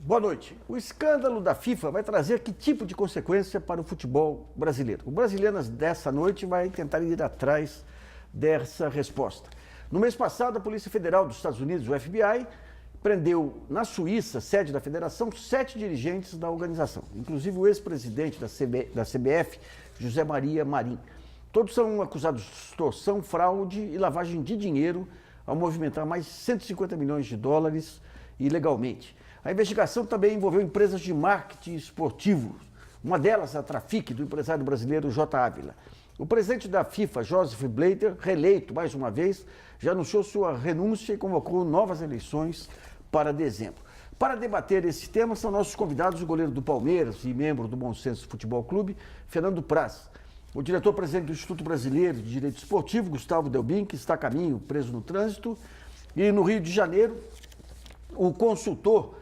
Boa noite. O escândalo da FIFA vai trazer que tipo de consequência para o futebol brasileiro? O Brasilianas dessa noite vai tentar ir atrás dessa resposta. No mês passado, a Polícia Federal dos Estados Unidos, o FBI, prendeu na Suíça, sede da federação, 7 dirigentes da organização, inclusive o ex-presidente da CBF, José Maria Marim. Todos são acusados de extorsão, fraude e lavagem de dinheiro ao movimentar mais de 150 milhões de dólares ilegalmente. A investigação também envolveu empresas de marketing esportivo, uma delas a Trafic, do empresário brasileiro J. Ávila. O presidente da FIFA, Joseph Blatter, reeleito mais uma vez, já anunciou sua renúncia e convocou novas eleições para dezembro. Para debater esse tema, são nossos convidados o goleiro do Palmeiras e membro do Bom Senso Futebol Clube, Fernando Praz, o diretor-presidente do Instituto Brasileiro de Direito Esportivo, Gustavo Delbin, que está a caminho, preso no trânsito, e no Rio de Janeiro, o consultor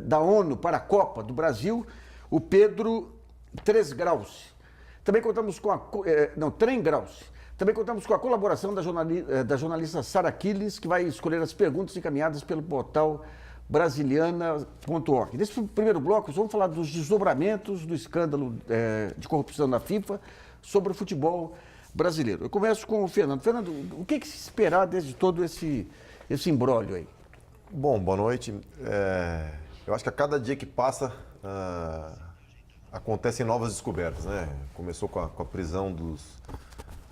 da ONU para a Copa do Brasil, o Pedro Tresgrauce. Também contamos com Também contamos com a colaboração da jornalista Sara Quiles, que vai escolher as perguntas encaminhadas pelo portal brasiliana.org. Nesse primeiro bloco, vamos falar dos desdobramentos do escândalo de corrupção da FIFA sobre o futebol brasileiro. Eu começo com o Fernando. Fernando, o que se esperar desde todo esse imbróglio aí? Bom, boa noite. Eu acho que a cada dia que passa acontecem novas descobertas, né? Começou com a prisão dos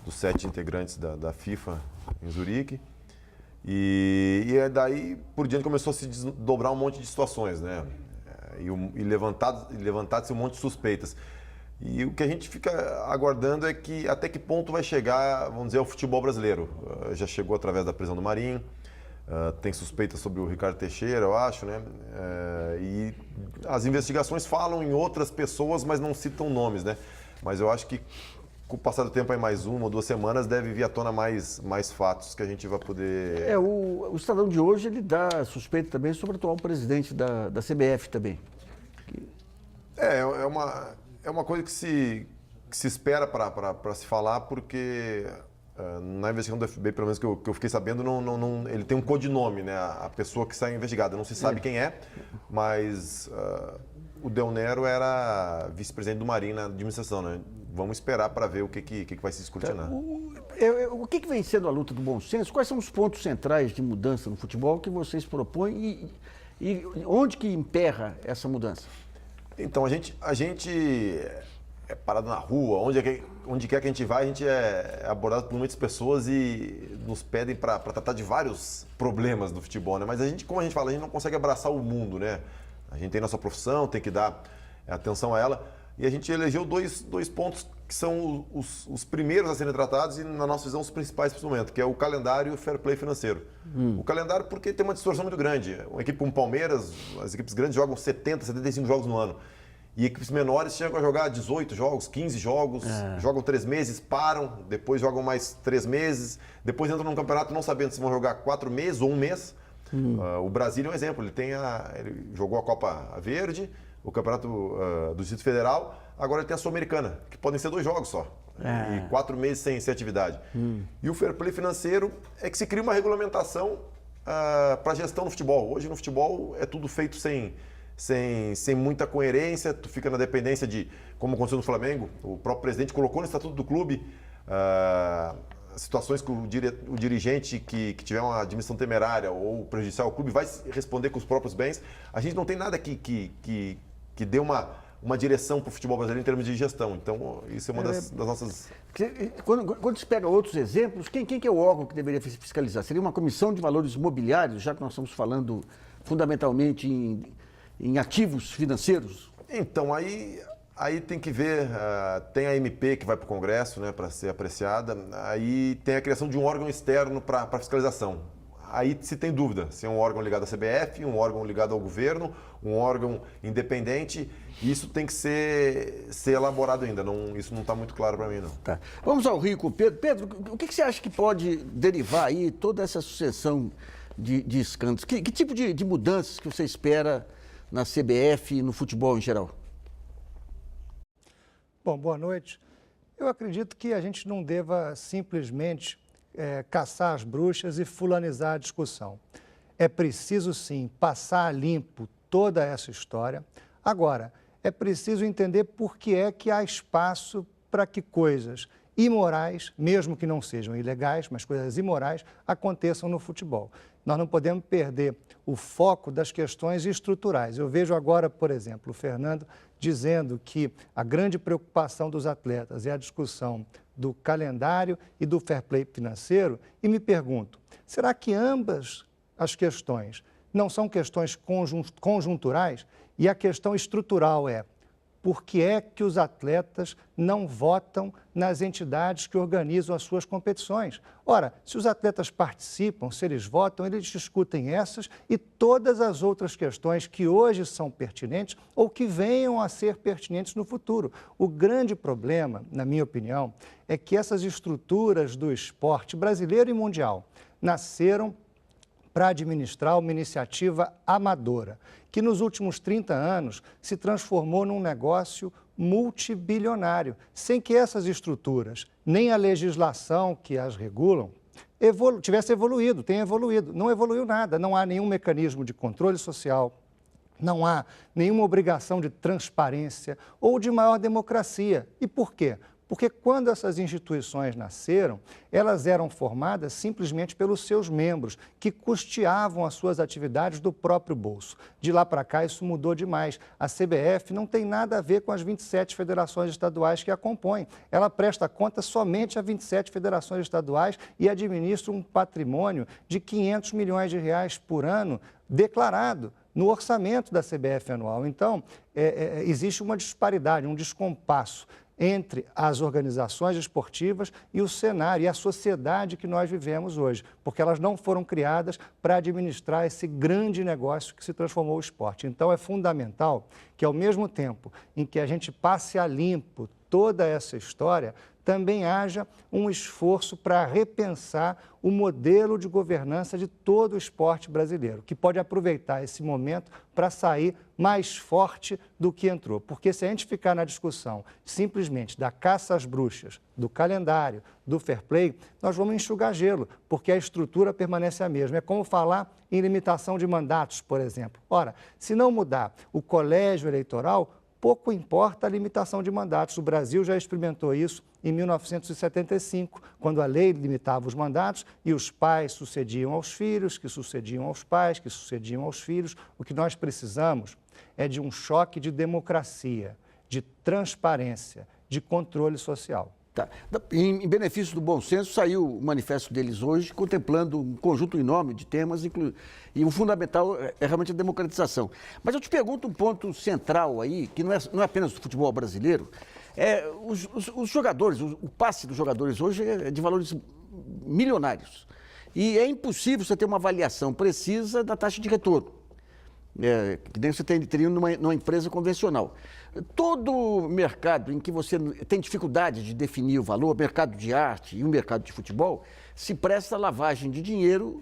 7 integrantes da FIFA em Zurique e daí por diante começou a se desdobrar um monte de situações, né? E levantar-se um monte de suspeitas. E o que a gente fica aguardando é que até que ponto vai chegar, vamos dizer, o futebol brasileiro. Já chegou através da prisão do Marinho. Tem suspeita sobre o Ricardo Teixeira, eu acho, né? E as investigações falam em outras pessoas, mas não citam nomes, né? Mas eu acho que com o passar do tempo, aí mais 1 ou 2 semanas, deve vir à tona mais fatos que a gente vai poder... O Estadão de hoje, ele dá suspeita também sobre o atual presidente da CBF também. É uma coisa que se espera para se falar, porque... na investigação do FBI, pelo menos que eu fiquei sabendo, ele tem um codinome, né? A pessoa que está investigada. Não se sabe quem é, mas o Del Nero era vice-presidente do Marinho na administração, né? Vamos esperar para ver o que vai se escrutinar. O que vem sendo a luta do bom senso? Quais são os pontos centrais de mudança no futebol que vocês propõem e onde que emperra essa mudança? Então, a gente é parado na rua, onde quer que a gente vai, a gente é abordado por muitas pessoas e nos pedem para tratar de vários problemas do futebol, né? Mas como a gente fala, a gente não consegue abraçar o mundo, né? A gente tem nossa profissão, tem que dar atenção a ela. E a gente elegeu dois pontos que são os primeiros a serem tratados e, na nossa visão, os principais para esse momento, que é o calendário e o fair play financeiro. O calendário porque tem uma distorção muito grande. Uma equipe como o Palmeiras, as equipes grandes jogam 70, 75 jogos no ano. E equipes menores chegam a jogar 18 jogos, 15 jogos, jogam 3 meses, param, depois jogam mais 3 meses, depois entram num campeonato não sabendo se vão jogar 4 meses ou 1 mês. O Brasil é um exemplo, ele jogou a Copa Verde, o campeonato do Distrito Federal, agora ele tem a Sul-Americana, que podem ser 2 jogos só, e 4 meses sem atividade. E o fair play financeiro é que se cria uma regulamentação para a gestão do futebol. Hoje no futebol é tudo feito sem muita coerência, tu fica na dependência de, como aconteceu no Flamengo, o próprio presidente colocou no estatuto do clube situações que o dirigente que tiver uma admissão temerária ou prejudicial ao clube vai responder com os próprios bens. A gente não tem nada que dê uma direção para o futebol brasileiro em termos de gestão. Então, isso é uma das nossas... Quando se pega outros exemplos, quem que é o órgão que deveria fiscalizar? Seria uma comissão de valores imobiliários, já que nós estamos falando fundamentalmente em ativos financeiros? Então, aí tem que ver, tem a MP que vai para o Congresso, né, para ser apreciada, aí tem a criação de um órgão externo para fiscalização. Aí se tem dúvida, se é um órgão ligado à CBF, um órgão ligado ao governo, um órgão independente, isso tem que ser elaborado ainda, isso não está muito claro para mim, não. Tá. Vamos ao Rio com o Pedro. Pedro, o que você acha que pode derivar aí toda essa sucessão de escândalos? Que tipo de mudanças que você espera na CBF e no futebol em geral? Bom, boa noite. Eu acredito que a gente não deva simplesmente caçar as bruxas e fulanizar a discussão. é preciso sim passar a limpo toda essa história. Agora, é preciso entender por que é que há espaço para que coisas imorais, mesmo que não sejam ilegais, mas coisas imorais, aconteçam no futebol. Nós não podemos perder o foco das questões estruturais. Eu vejo agora, por exemplo, o Fernando dizendo que a grande preocupação dos atletas é a discussão do calendário e do fair play financeiro, e me pergunto, será que ambas as questões não são questões conjunturais? E a questão estrutural é: por que é que os atletas não votam nas entidades que organizam as suas competições? Ora, se os atletas participam, se eles votam, eles discutem essas e todas as outras questões que hoje são pertinentes ou que venham a ser pertinentes no futuro. O grande problema, na minha opinião, é que essas estruturas do esporte brasileiro e mundial nasceram para administrar uma iniciativa amadora, que nos últimos 30 anos se transformou num negócio multibilionário, sem que essas estruturas, nem a legislação que as regulam, tivesse evoluído, tenha evoluído. Não evoluiu nada, não há nenhum mecanismo de controle social, não há nenhuma obrigação de transparência ou de maior democracia. E por quê? Porque quando essas instituições nasceram, elas eram formadas simplesmente pelos seus membros, que custeavam as suas atividades do próprio bolso. De lá para cá, isso mudou demais. A CBF não tem nada a ver com as 27 federações estaduais que a compõem. Ela presta conta somente a 27 federações estaduais e administra um patrimônio de 500 milhões de reais por ano declarado no orçamento da CBF anual. Então, existe uma disparidade, um descompasso entre as organizações esportivas e o cenário e a sociedade que nós vivemos hoje, porque elas não foram criadas para administrar esse grande negócio que se transformou o esporte. Então, é fundamental que, ao mesmo tempo em que a gente passe a limpo toda essa história, também haja um esforço para repensar o modelo de governança de todo o esporte brasileiro, que pode aproveitar esse momento para sair mais forte do que entrou. Porque se a gente ficar na discussão simplesmente da caça às bruxas, do calendário, do fair play, nós vamos enxugar gelo, porque a estrutura permanece a mesma. É como falar em limitação de mandatos, por exemplo. Ora, se não mudar o colégio eleitoral, pouco importa a limitação de mandatos. O Brasil já experimentou isso em 1975, quando a lei limitava os mandatos e os pais sucediam aos filhos, que sucediam aos pais, que sucediam aos filhos. O que nós precisamos é de um choque de democracia, de transparência, de controle social. Tá. Em benefício do bom senso, saiu o manifesto deles hoje, contemplando um conjunto enorme de temas, e o fundamental é realmente a democratização. Mas eu te pergunto um ponto central aí, que não é apenas do futebol brasileiro, os jogadores, o passe dos jogadores hoje é de valores milionários. E é impossível você ter uma avaliação precisa da taxa de retorno, que nem você teria numa empresa convencional. Todo mercado em que você tem dificuldade de definir o valor, mercado de arte e o mercado de futebol, se presta a lavagem de dinheiro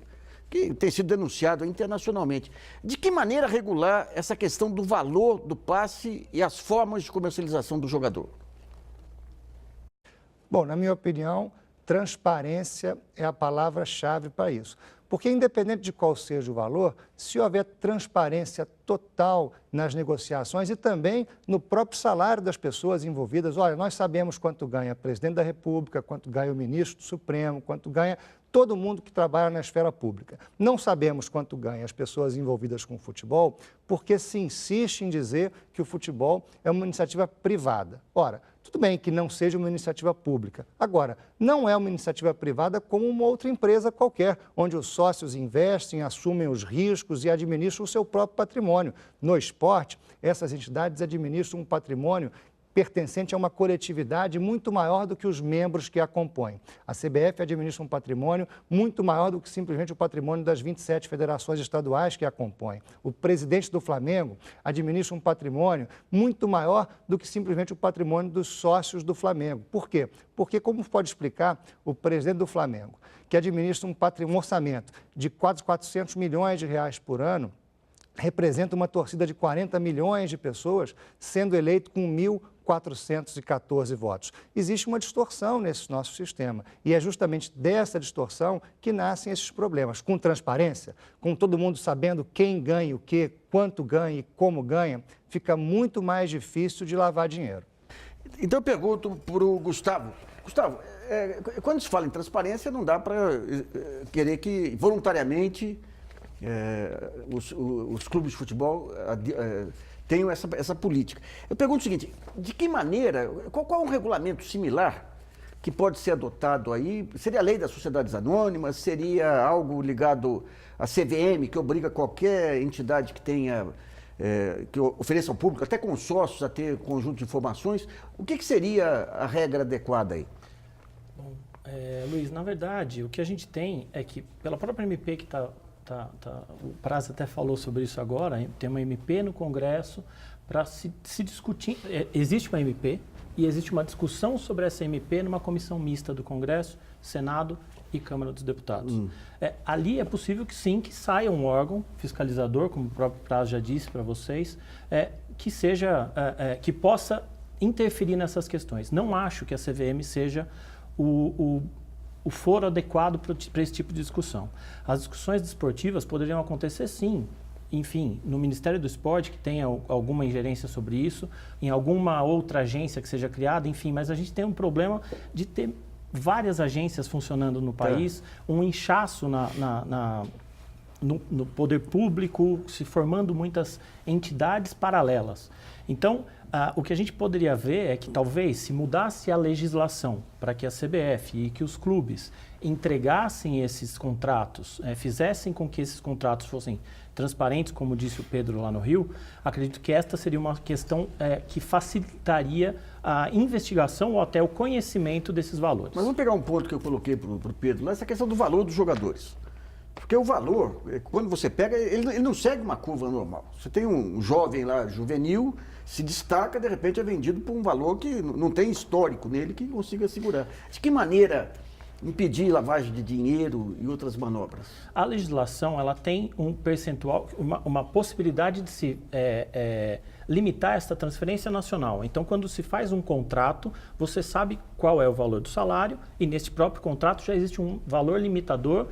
que tem sido denunciado internacionalmente. De que maneira regular essa questão do valor do passe e as formas de comercialização do jogador? Bom, na minha opinião, transparência é a palavra-chave para isso. Porque, independente de qual seja o valor, se houver transparência total nas negociações e também no próprio salário das pessoas envolvidas, olha, nós sabemos quanto ganha o presidente da República, quanto ganha o ministro do Supremo, quanto ganha todo mundo que trabalha na esfera pública. Não sabemos quanto ganha as pessoas envolvidas com o futebol, porque se insiste em dizer que o futebol é uma iniciativa privada. Ora, tudo bem que não seja uma iniciativa pública. Agora, não é uma iniciativa privada como uma outra empresa qualquer, onde os sócios investem, assumem os riscos e administram o seu próprio patrimônio. No esporte, essas entidades administram um patrimônio pertencente a uma coletividade muito maior do que os membros que a compõem. A CBF administra um patrimônio muito maior do que simplesmente o patrimônio das 27 federações estaduais que a compõem. O presidente do Flamengo administra um patrimônio muito maior do que simplesmente o patrimônio dos sócios do Flamengo. Por quê? Porque, como pode explicar o presidente do Flamengo, que administra um orçamento de quase 400 milhões de reais por ano, representa uma torcida de 40 milhões de pessoas, sendo eleito com 1.000 414 votos. Existe uma distorção nesse nosso sistema e é justamente dessa distorção que nascem esses problemas. Com transparência, com todo mundo sabendo quem ganha o quê, quanto ganha e como ganha, fica muito mais difícil de lavar dinheiro. Então eu pergunto para o Gustavo. Gustavo, quando se fala em transparência, não dá para querer que voluntariamente os clubes de futebol tenham essa política. Eu pergunto o seguinte, de que maneira, qual é um regulamento similar que pode ser adotado aí? Seria a lei das sociedades anônimas? Seria algo ligado à CVM, que obriga qualquer entidade que tenha, que ofereça ao público, até consórcios, a ter conjunto de informações? O que seria a regra adequada aí? Bom, Luiz, na verdade, o que a gente tem é que, pela própria MP que está... o Praz até falou sobre isso agora, tem uma MP no Congresso para se discutir. Existe uma MP e existe uma discussão sobre essa MP numa comissão mista do Congresso, Senado e Câmara dos Deputados. Ali é possível que sim, que saia um órgão fiscalizador, como o próprio Praz já disse para vocês, que possa interferir nessas questões. Não acho que a CVM seja o foro adequado para esse tipo de discussão. As discussões desportivas poderiam acontecer sim, enfim, no Ministério do Esporte, que tenha alguma ingerência sobre isso, em alguma outra agência que seja criada, enfim, mas a gente tem um problema de ter várias agências funcionando no país, um inchaço no poder público, se formando muitas entidades paralelas. Então, o que a gente poderia ver é que talvez se mudasse a legislação para que a CBF e que os clubes entregassem esses contratos, fizessem com que esses contratos fossem transparentes, como disse o Pedro lá no Rio, acredito que esta seria uma questão que facilitaria a investigação ou até o conhecimento desses valores. Mas vamos pegar um ponto que eu coloquei para o Pedro, essa questão do valor dos jogadores. Porque o valor, quando você pega, ele não segue uma curva normal. Você tem um jovem lá, juvenil, se destaca, de repente é vendido por um valor que não tem histórico nele que consiga segurar. De que maneira impedir lavagem de dinheiro e outras manobras? A legislação, ela tem um percentual, uma possibilidade de se limitar essa transferência nacional. Então, quando se faz um contrato, você sabe qual é o valor do salário e nesse próprio contrato já existe um valor limitador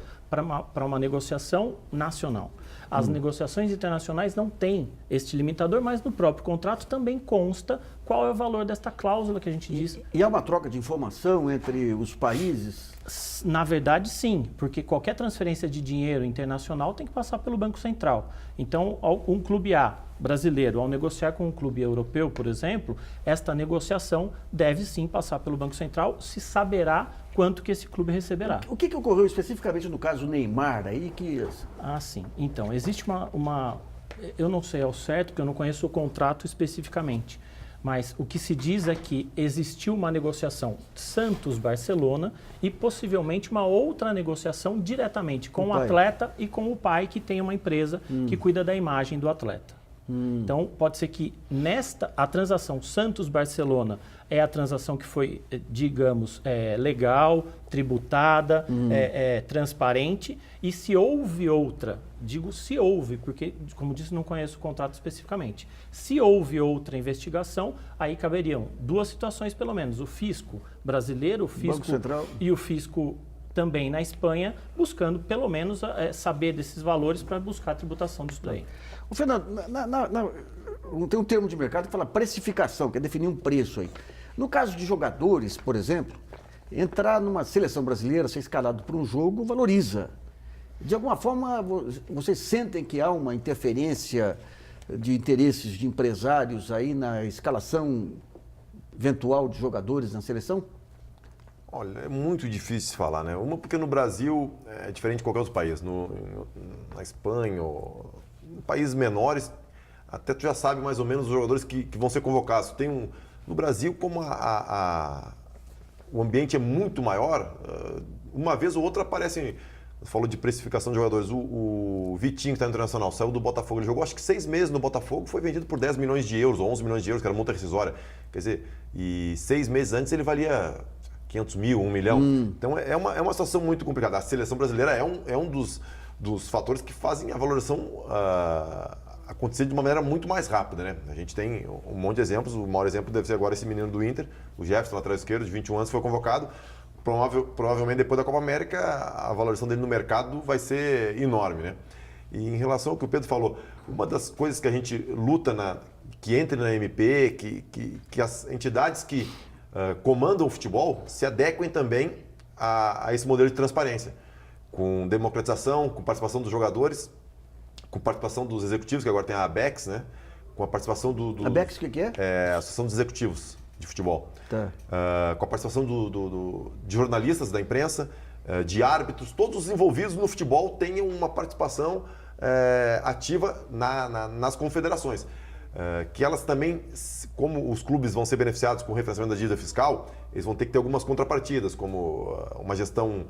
para uma negociação nacional. As negociações internacionais não têm este limitador, mas no próprio contrato também consta qual é o valor desta cláusula que a gente diz. E há uma troca de informação entre os países? Na verdade, sim, porque qualquer transferência de dinheiro internacional tem que passar pelo Banco Central. Então, um clube A brasileiro, ao negociar com um clube europeu, por exemplo, esta negociação deve sim passar pelo Banco Central, se saberá quanto que esse clube receberá. O que ocorreu especificamente no caso do Neymar aí que... Sim. Então, existe eu não sei ao certo, porque eu não conheço o contrato especificamente, mas o que se diz é que existiu uma negociação Santos-Barcelona e possivelmente uma outra negociação diretamente com o atleta e com o pai que tem uma empresa que cuida da imagem do atleta. Então, pode ser que a transação Santos-Barcelona é a transação que foi, digamos, legal, tributada, transparente, e se houve outra, digo se houve, porque, como disse, não conheço o contrato especificamente, se houve outra investigação, aí caberiam duas situações pelo menos, o fisco brasileiro, o fisco e o fisco também na Espanha, buscando pelo menos saber desses valores para buscar a tributação disso daí. O Fernando, tem um termo de mercado que fala precificação, que é definir um preço aí. No caso de jogadores, por exemplo, entrar numa seleção brasileira, ser escalado para um jogo, valoriza. De alguma forma, vocês sentem que há uma interferência de interesses de empresários aí na escalação eventual de jogadores na seleção? Olha, é muito difícil falar, né? Porque no Brasil é diferente de qualquer outro país. Na Espanha, em países menores, até tu já sabe mais ou menos os jogadores que vão ser convocados. No Brasil, como o ambiente é muito maior, uma vez ou outra aparecem... Falou de precificação de jogadores. O Vitinho, que está no Internacional, saiu do Botafogo. Ele jogou acho que 6 meses no Botafogo, foi vendido por 10 milhões de euros, ou 11 milhões de euros, que era multa rescisória. Quer dizer, e 6 meses antes ele valia 500 mil, 1 milhão. Então é uma situação muito complicada. A seleção brasileira é um dos fatores que fazem a valorização acontecer de uma maneira muito mais rápida, né? A gente tem um monte de exemplos, o maior exemplo deve ser agora esse menino do Inter, o Jefferson, lateral esquerdo, de 21 anos, foi convocado. Provavelmente depois da Copa América, a valorização dele no mercado vai ser enorme, né? E em relação ao que o Pedro falou, uma das coisas que a gente luta, que entre na MP, que as entidades que comandam o futebol se adequem também a esse modelo de transparência, com democratização, com participação dos jogadores, com participação dos executivos, que agora tem a ABEX, né? Com a participação do... ABEX, o que é? É a Associação dos Executivos de Futebol. Tá. Com a participação de jornalistas da imprensa, de árbitros, todos os envolvidos no futebol tenham uma participação ativa nas confederações. Que elas também, como os clubes vão ser beneficiados com o refinanciamento da dívida fiscal, eles vão ter que ter algumas contrapartidas, como uma gestão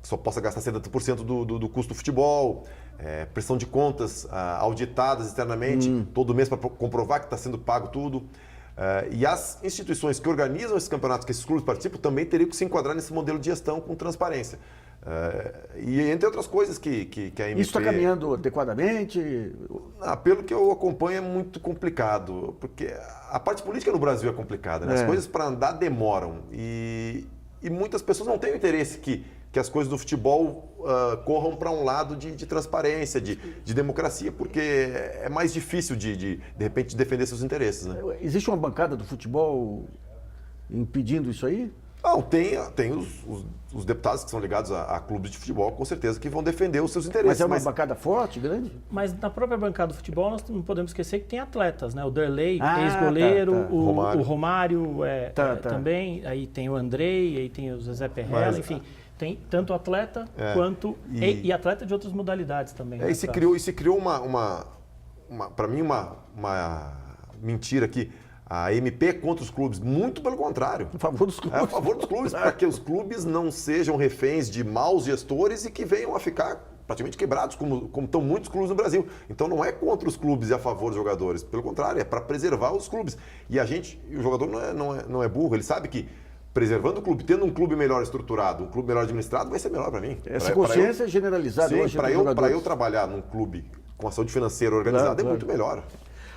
que só possa gastar 70% do custo do futebol, prestação de contas auditadas externamente, todo mês para comprovar que está sendo pago tudo. E as instituições que organizam esses campeonatos, que esses clubes participam, também teriam que se enquadrar nesse modelo de gestão com transparência. E entre outras coisas que a MP... Isso está caminhando adequadamente? Pelo que eu acompanho é muito complicado, porque a parte política no Brasil é complicada, né? As coisas para andar demoram e muitas pessoas não têm o interesse que as coisas do futebol corram para um lado de transparência, de democracia, porque é mais difícil de repente, defender seus interesses, né? Existe uma bancada do futebol impedindo isso aí? Não, tem os deputados que são ligados a clubes de futebol, com certeza, que vão defender os seus interesses. Mas é uma bancada forte, grande? Mas na própria bancada do futebol, nós não podemos esquecer que tem atletas, né? O Derlei, ex-goleiro, o Romário também, aí tem o Andrei, aí tem o Zezé Perrella, enfim... Tem tanto atleta quanto... E atleta de outras modalidades também. E se criou para mim, uma mentira aqui. A MP é contra os clubes. Muito pelo contrário. A favor dos clubes. É a favor dos clubes, para que os clubes não sejam reféns de maus gestores e que venham a ficar praticamente quebrados, como estão muitos clubes no Brasil. Então não é contra os clubes e a favor dos jogadores. Pelo contrário, é para preservar os clubes. E o jogador não é burro, ele sabe que preservando o clube, tendo um clube melhor estruturado, um clube melhor administrado, vai ser melhor para mim. Essa consciência é generalizada hoje. Para eu trabalhar num clube com a saúde financeira organizada é muito melhor.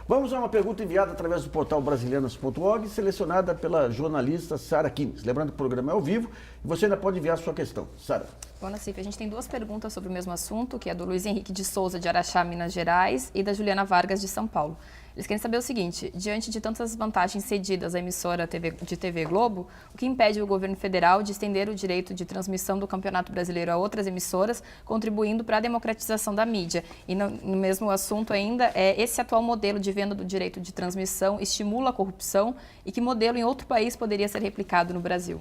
Vamos a uma pergunta enviada através do portal brasilianas.org, selecionada pela jornalista Sara Kines. Lembrando que o programa é ao vivo e você ainda pode enviar a sua questão. Sara. Bom, Nassif, a gente tem duas perguntas sobre o mesmo assunto, que é do Luiz Henrique de Souza, de Araxá, Minas Gerais, e da Juliana Vargas, de São Paulo. Eles querem saber o seguinte: diante de tantas vantagens cedidas à emissora de TV Globo, o que impede o governo federal de estender o direito de transmissão do Campeonato Brasileiro a outras emissoras, contribuindo para a democratização da mídia? E no mesmo assunto ainda, esse atual modelo de venda do direito de transmissão estimula a corrupção e que modelo em outro país poderia ser replicado no Brasil?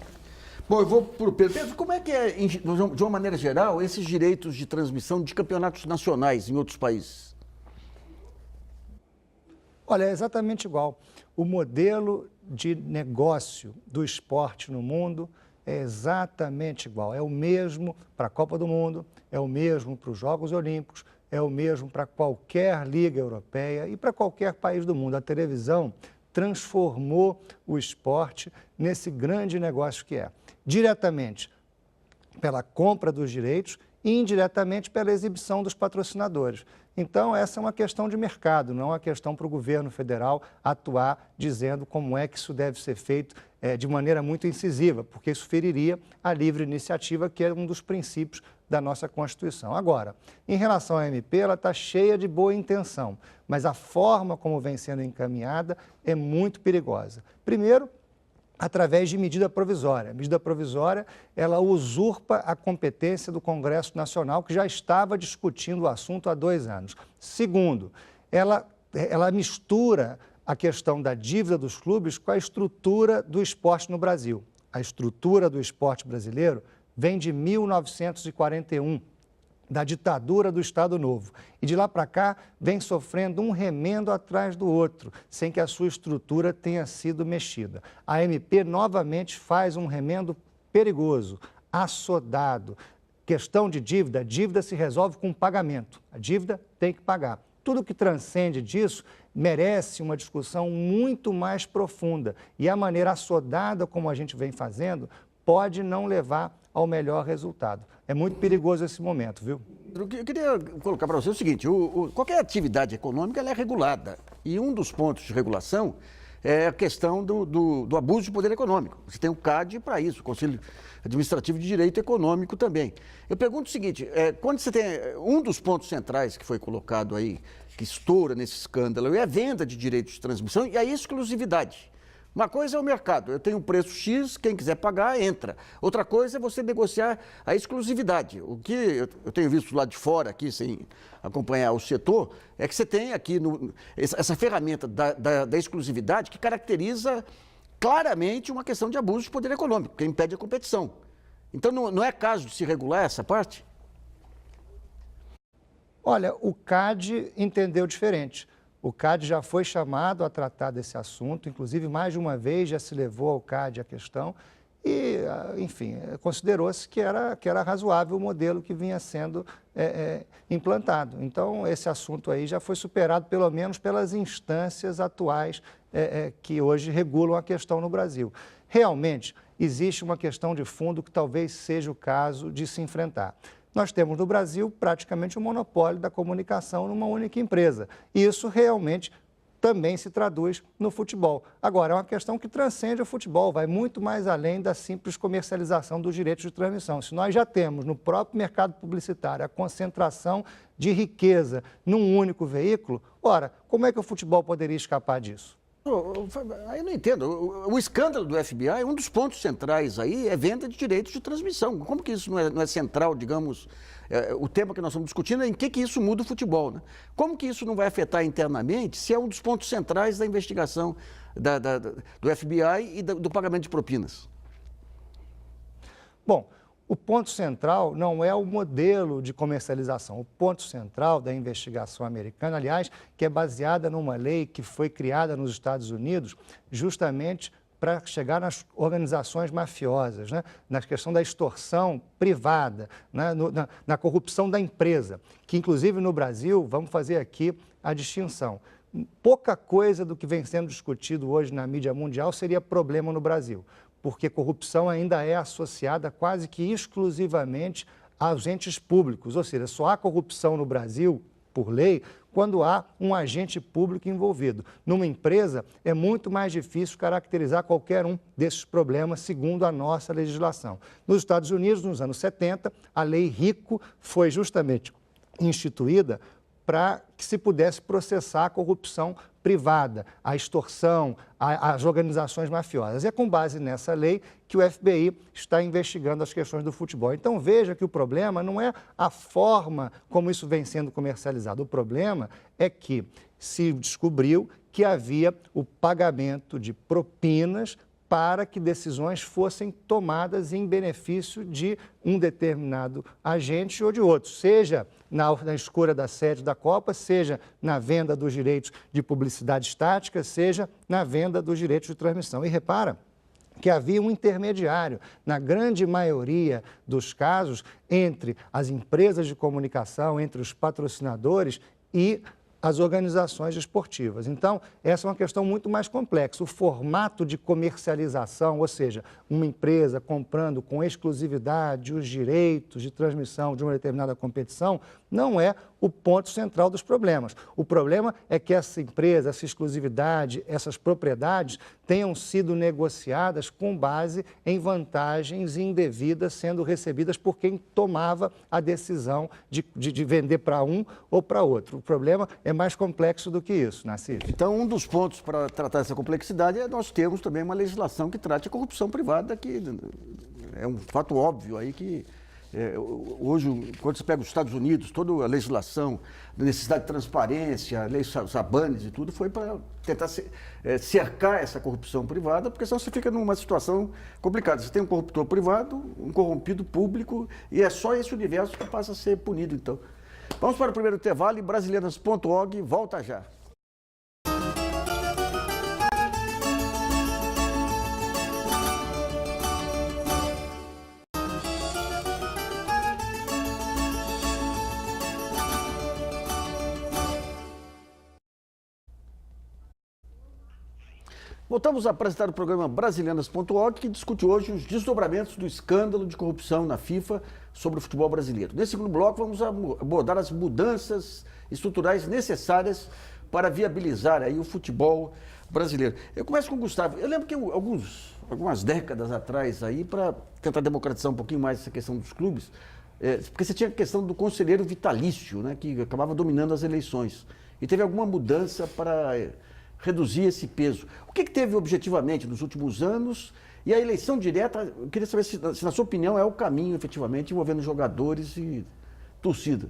Bom, eu vou para o Pedro. Pedro, como é que é, de uma maneira geral, esses direitos de transmissão de campeonatos nacionais em outros países? Olha, é exatamente igual. O modelo de negócio do esporte no mundo é exatamente igual. É o mesmo para a Copa do Mundo, é o mesmo para os Jogos Olímpicos, é o mesmo para qualquer liga europeia e para qualquer país do mundo. A televisão transformou o esporte nesse grande negócio que é. Diretamente pela compra dos direitos e indiretamente pela exibição dos patrocinadores. Então, essa é uma questão de mercado, não é uma questão para o governo federal atuar dizendo como é que isso deve ser feito de maneira muito incisiva, porque isso feriria a livre iniciativa, que é um dos princípios da nossa Constituição. Agora, em relação à MP, ela está cheia de boa intenção, mas a forma como vem sendo encaminhada é muito perigosa. Primeiro, através de medida provisória. A medida provisória, ela usurpa a competência do Congresso Nacional, que já estava discutindo o assunto há 2 anos. Segundo, ela mistura a questão da dívida dos clubes com a estrutura do esporte no Brasil. A estrutura do esporte brasileiro vem de 1941, da ditadura do Estado Novo. E de lá para cá vem sofrendo um remendo atrás do outro, sem que a sua estrutura tenha sido mexida. A MP novamente faz um remendo perigoso, assodado. Questão de dívida, a dívida se resolve com pagamento. A dívida tem que pagar. Tudo que transcende disso merece uma discussão muito mais profunda. E a maneira assodada como a gente vem fazendo pode não levar ao melhor resultado. É muito perigoso esse momento, viu? Eu queria colocar para você o seguinte, qualquer atividade econômica ela é regulada e um dos pontos de regulação é a questão do abuso de poder econômico. Você tem o CAD para isso, o Conselho Administrativo de Direito Econômico também. Eu pergunto o seguinte, quando você tem um dos pontos centrais que foi colocado aí, que estoura nesse escândalo, é a venda de direitos de transmissão e a exclusividade. Uma coisa é o mercado, eu tenho um preço X, quem quiser pagar, entra. Outra coisa é você negociar a exclusividade. O que eu tenho visto lá de fora, aqui, sem acompanhar o setor, é que você tem aqui essa ferramenta da exclusividade que caracteriza claramente uma questão de abuso de poder econômico, que impede a competição. Então, não é caso de se regular essa parte? Olha, o CAD entendeu diferente. O CAD já foi chamado a tratar desse assunto, inclusive mais de uma vez já se levou ao CAD a questão e, enfim, considerou-se que era razoável o modelo que vinha sendo implantado. Então, esse assunto aí já foi superado, pelo menos pelas instâncias atuais que hoje regulam a questão no Brasil. Realmente, existe uma questão de fundo que talvez seja o caso de se enfrentar. Nós temos no Brasil praticamente um monopólio da comunicação numa única empresa. E isso realmente também se traduz no futebol. Agora, é uma questão que transcende o futebol, vai muito mais além da simples comercialização dos direitos de transmissão. Se nós já temos no próprio mercado publicitário a concentração de riqueza num único veículo, ora, como é que o futebol poderia escapar disso? Aí eu não entendo. O escândalo do FBI, um dos pontos centrais aí é venda de direitos de transmissão. Como que isso não é central, digamos, o tema que nós estamos discutindo é em que isso muda o futebol, né? Como que isso não vai afetar internamente se é um dos pontos centrais da investigação do FBI e do pagamento de propinas? Bom, o ponto central não é o modelo de comercialização. O ponto central da investigação americana, aliás, que é baseada numa lei que foi criada nos Estados Unidos justamente para chegar nas organizações mafiosas, né? Na questão da extorsão privada, né? Na corrupção da empresa, que inclusive no Brasil, vamos fazer aqui a distinção. Pouca coisa do que vem sendo discutido hoje na mídia mundial seria problema no Brasil, porque corrupção ainda é associada quase que exclusivamente aos entes públicos, ou seja, só há corrupção no Brasil, por lei, quando há um agente público envolvido. Numa empresa, é muito mais difícil caracterizar qualquer um desses problemas, segundo a nossa legislação. Nos Estados Unidos, nos anos 70, a Lei RICO foi justamente instituída para que se pudesse processar a corrupção privada, a extorsão, as organizações mafiosas. É com base nessa lei que o FBI está investigando as questões do futebol. Então, veja que o problema não é a forma como isso vem sendo comercializado. O problema é que se descobriu que havia o pagamento de propinas para que decisões fossem tomadas em benefício de um determinado agente ou de outro, seja na escolha da sede da Copa, seja na venda dos direitos de publicidade estática, seja na venda dos direitos de transmissão. E repara que havia um intermediário, na grande maioria dos casos, entre as empresas de comunicação, entre os patrocinadores e as organizações esportivas. Então, essa é uma questão muito mais complexa. O formato de comercialização, ou seja, uma empresa comprando com exclusividade os direitos de transmissão de uma determinada competição, não é o ponto central dos problemas. O problema é que essa empresa, essa exclusividade, essas propriedades tenham sido negociadas com base em vantagens indevidas sendo recebidas por quem tomava a decisão de vender para um ou para outro. O problema é mais complexo do que isso, Nassif. Então, um dos pontos para tratar essa complexidade é nós termos também uma legislação que trate a corrupção privada, que é um fato óbvio aí que hoje, quando você pega os Estados Unidos, toda a legislação, a necessidade de transparência, a lei Sabanes e tudo, foi para tentar cercar essa corrupção privada, porque senão você fica numa situação complicada. Você tem um corruptor privado, um corrompido público, e é só esse universo que passa a ser punido, então. Vamos para o primeiro intervalo e Brasileiras.org volta já. Voltamos a apresentar o programa Brasileiras.org, que discute hoje os desdobramentos do escândalo de corrupção na FIFA sobre o futebol brasileiro. Nesse segundo bloco, vamos abordar as mudanças estruturais necessárias para viabilizar aí o futebol brasileiro. Eu começo com o Gustavo. Eu lembro que algumas décadas atrás, aí, para tentar democratizar um pouquinho mais essa questão dos clubes, porque você tinha a questão do conselheiro vitalício, né, que acabava dominando as eleições. E teve alguma mudança para reduzir esse peso. O que teve objetivamente nos últimos anos? E a eleição direta, eu queria saber se na sua opinião, é o caminho, efetivamente, envolvendo jogadores e torcida.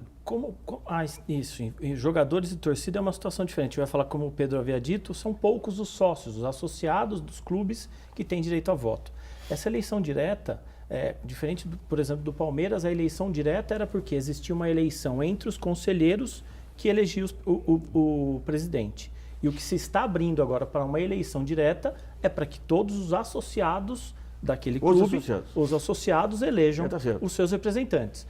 Isso, em jogadores e torcida é uma situação diferente. Eu ia falar, como o Pedro havia dito, são poucos os sócios, os associados dos clubes que têm direito a voto. Essa eleição direta, diferente, por exemplo, do Palmeiras, a eleição direta era porque existia uma eleição entre os conselheiros que elegia o presidente. E o que se está abrindo agora para uma eleição direta é para que todos os associados daquele clube, os associados elejam os seus representantes.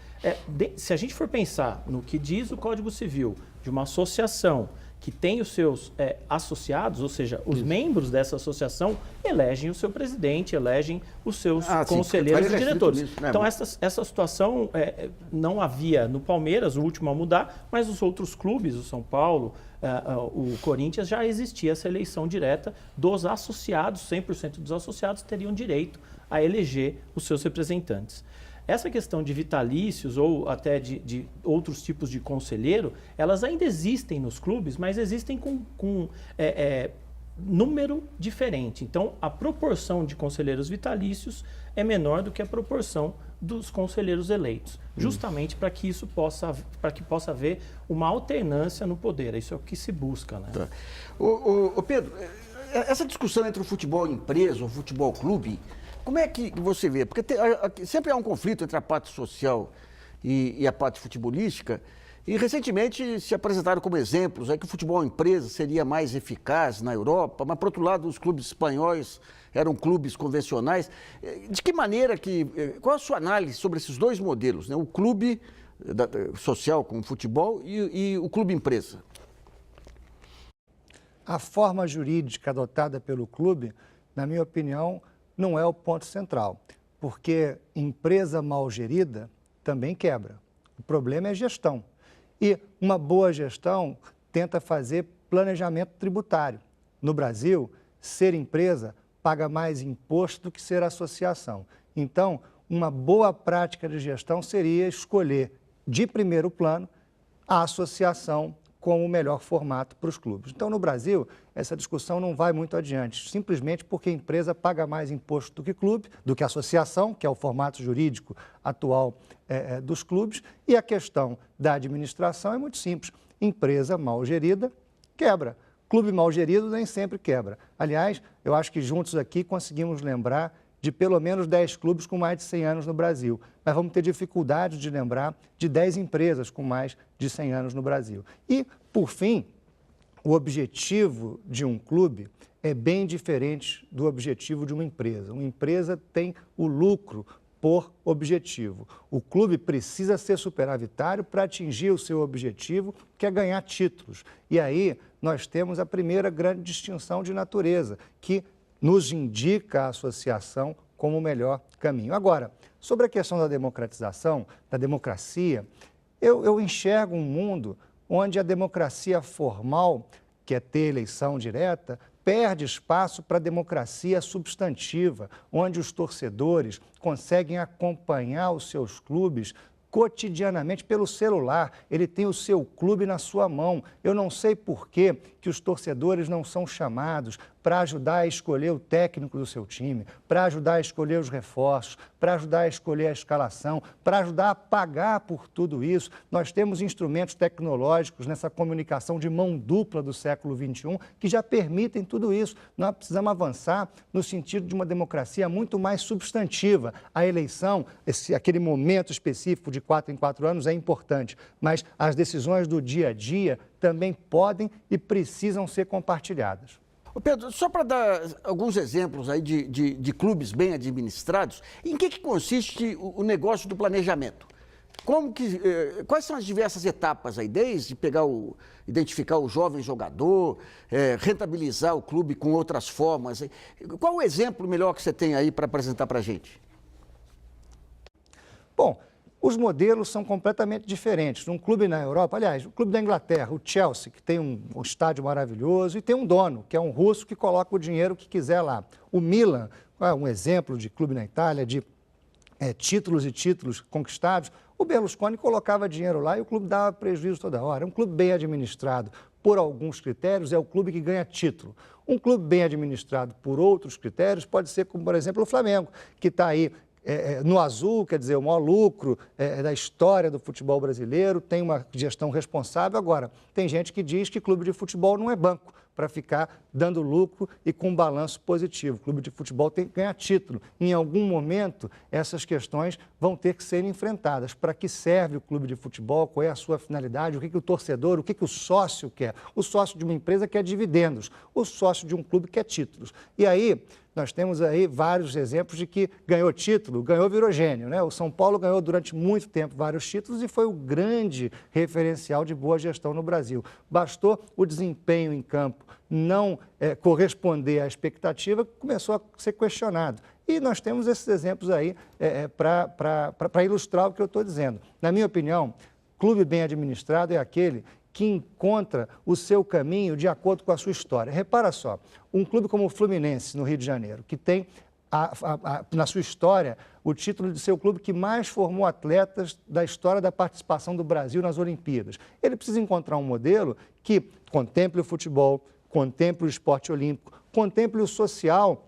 Se a gente for pensar no que diz o Código Civil de uma associação que tem os seus associados, ou seja, os membros dessa associação elegem o seu presidente, elegem os seus conselheiros e diretores. Nisso, né? Então, essa situação não havia no Palmeiras, o último a mudar, mas os outros clubes, o São Paulo, o Corinthians, já existia essa eleição direta dos associados, 100% dos associados teriam direito a eleger os seus representantes. Essa questão de vitalícios ou até de outros tipos de conselheiro, elas ainda existem nos clubes, mas existem com número diferente. Então, a proporção de conselheiros vitalícios é menor do que a proporção dos conselheiros eleitos, justamente para que possa haver uma alternância no poder. Isso é o que se busca, né? Tá. Ô Pedro, essa discussão entre o futebol empresa, o futebol clube, como é que você vê? Porque sempre há um conflito entre a parte social e a parte futebolística. E recentemente se apresentaram como exemplos que o futebol empresa seria mais eficaz na Europa, mas, por outro lado, os clubes espanhóis eram clubes convencionais. De que maneira qual a sua análise sobre esses dois modelos, né? O clube social com o futebol e o clube empresa? A forma jurídica adotada pelo clube, na minha opinião, não é o ponto central, porque empresa mal gerida também quebra. O problema é gestão. E uma boa gestão tenta fazer planejamento tributário. No Brasil, ser empresa paga mais imposto do que ser associação. Então, uma boa prática de gestão seria escolher de primeiro plano a associação como o melhor formato para os clubes. Então, no Brasil, essa discussão não vai muito adiante, simplesmente porque a empresa paga mais imposto do que clube, do que associação, que é o formato jurídico atual dos clubes, e a questão da administração é muito simples. Empresa mal gerida quebra. Clube mal gerido nem sempre quebra. Aliás, eu acho que juntos aqui conseguimos lembrar de pelo menos 10 clubes com mais de 100 anos no Brasil. Mas vamos ter dificuldade de lembrar de 10 empresas com mais de 100 anos no Brasil. E, por fim, o objetivo de um clube é bem diferente do objetivo de uma empresa. Uma empresa tem o lucro por objetivo. O clube precisa ser superavitário para atingir o seu objetivo, que é ganhar títulos. E aí nós temos a primeira grande distinção de natureza, que nos indica a associação como o melhor caminho. Agora, sobre a questão da democratização, da democracia, eu enxergo um mundo onde a democracia formal, que é ter eleição direta, perde espaço para a democracia substantiva, onde os torcedores conseguem acompanhar os seus clubes cotidianamente pelo celular. Ele tem o seu clube na sua mão. Eu não sei por que os torcedores não são chamados para ajudar a escolher o técnico do seu time, para ajudar a escolher os reforços, para ajudar a escolher a escalação, para ajudar a pagar por tudo isso. Nós temos instrumentos tecnológicos nessa comunicação de mão dupla do século XXI que já permitem tudo isso. Nós precisamos avançar no sentido de uma democracia muito mais substantiva. A eleição, aquele momento específico de 4 em 4 anos é importante, mas as decisões do dia a dia também podem e precisam ser compartilhadas. Pedro, só para dar alguns exemplos aí de clubes bem administrados, em que consiste o negócio do planejamento? Quais são as diversas etapas aí, desde identificar o jovem jogador, rentabilizar o clube com outras formas? Qual o exemplo melhor que você tem aí para apresentar para a gente? Bom, Os modelos são completamente diferentes. Um clube na Europa, aliás, o clube da Inglaterra, o Chelsea, que tem um estádio maravilhoso e tem um dono, que é um russo que coloca o dinheiro que quiser lá. O Milan, um exemplo de clube na Itália, de títulos e títulos conquistados, o Berlusconi colocava dinheiro lá e o clube dava prejuízo toda hora. Um clube bem administrado por alguns critérios é o clube que ganha título. Um clube bem administrado por outros critérios pode ser como, por exemplo, o Flamengo, que está aí no azul, quer dizer, o maior lucro da história do futebol brasileiro, tem uma gestão responsável. Agora, tem gente que diz que clube de futebol não é banco para ficar dando lucro e com balanço positivo. O clube de futebol tem que ganhar título. Em algum momento, essas questões vão ter que ser enfrentadas. Para que serve o clube de futebol? Qual é a sua finalidade? O que o torcedor, o que o sócio quer? O sócio de uma empresa quer dividendos. O sócio de um clube quer títulos. E aí, nós temos aí vários exemplos de que ganhou título, ganhou virogênio, né? O São Paulo ganhou durante muito tempo vários títulos e foi o grande referencial de boa gestão no Brasil. Bastou o desempenho em campo não corresponder à expectativa, começou a ser questionado. E nós temos esses exemplos aí para ilustrar o que eu estou dizendo. Na minha opinião, clube bem administrado é aquele que encontra o seu caminho de acordo com a sua história. Repara só, um clube como o Fluminense, no Rio de Janeiro, que tem na sua história o título de ser o clube que mais formou atletas da história da participação do Brasil nas Olimpíadas. Ele precisa encontrar um modelo que contemple o futebol, contemple o esporte olímpico, contemple o social,